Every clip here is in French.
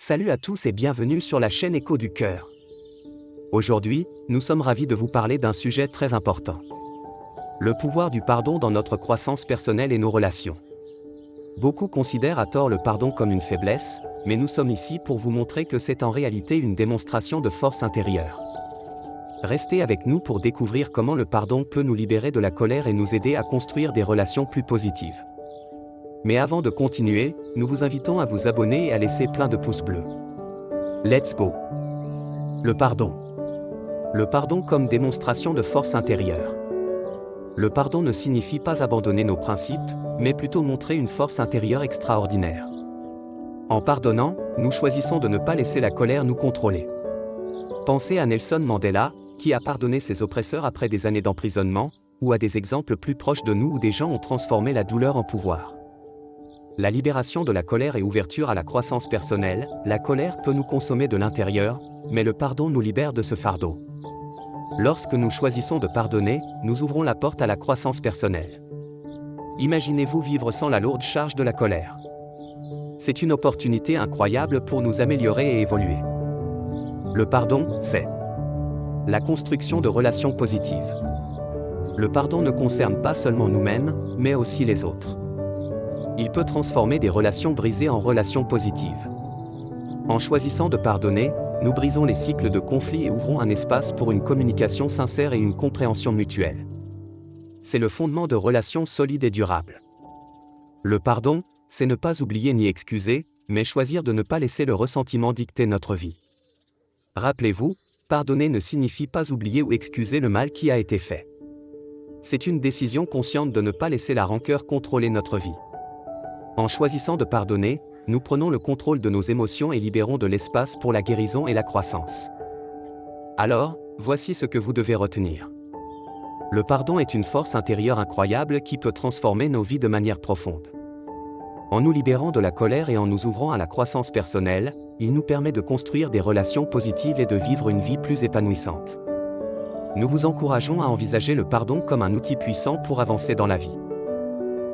Salut à tous et bienvenue sur la chaîne Écho du Cœur. Aujourd'hui, nous sommes ravis de vous parler d'un sujet très important. Le pouvoir du pardon dans notre croissance personnelle et nos relations. Beaucoup considèrent à tort le pardon comme une faiblesse, mais nous sommes ici pour vous montrer que c'est en réalité une démonstration de force intérieure. Restez avec nous pour découvrir comment le pardon peut nous libérer de la colère et nous aider à construire des relations plus positives. Mais avant de continuer, nous vous invitons à vous abonner et à laisser plein de pouces bleus. Let's go! Le pardon. Le pardon comme démonstration de force intérieure. Le pardon ne signifie pas abandonner nos principes, mais plutôt montrer une force intérieure extraordinaire. En pardonnant, nous choisissons de ne pas laisser la colère nous contrôler. Pensez à Nelson Mandela, qui a pardonné ses oppresseurs après des années d'emprisonnement, ou à des exemples plus proches de nous où des gens ont transformé la douleur en pouvoir. La libération de la colère et ouverture à la croissance personnelle, la colère peut nous consommer de l'intérieur, mais le pardon nous libère de ce fardeau. Lorsque nous choisissons de pardonner, nous ouvrons la porte à la croissance personnelle. Imaginez-vous vivre sans la lourde charge de la colère. C'est une opportunité incroyable pour nous améliorer et évoluer. Le pardon, c'est la construction de relations positives. Le pardon ne concerne pas seulement nous-mêmes, mais aussi les autres. Il peut transformer des relations brisées en relations positives. En choisissant de pardonner, nous brisons les cycles de conflit et ouvrons un espace pour une communication sincère et une compréhension mutuelle. C'est le fondement de relations solides et durables. Le pardon, c'est ne pas oublier ni excuser, mais choisir de ne pas laisser le ressentiment dicter notre vie. Rappelez-vous, pardonner ne signifie pas oublier ou excuser le mal qui a été fait. C'est une décision consciente de ne pas laisser la rancœur contrôler notre vie. En choisissant de pardonner, nous prenons le contrôle de nos émotions et libérons de l'espace pour la guérison et la croissance. Alors, voici ce que vous devez retenir. Le pardon est une force intérieure incroyable qui peut transformer nos vies de manière profonde. En nous libérant de la colère et en nous ouvrant à la croissance personnelle, il nous permet de construire des relations positives et de vivre une vie plus épanouissante. Nous vous encourageons à envisager le pardon comme un outil puissant pour avancer dans la vie.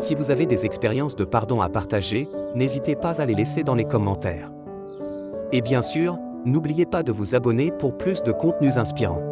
Si vous avez des expériences de pardon à partager, n'hésitez pas à les laisser dans les commentaires. Et bien sûr, n'oubliez pas de vous abonner pour plus de contenus inspirants.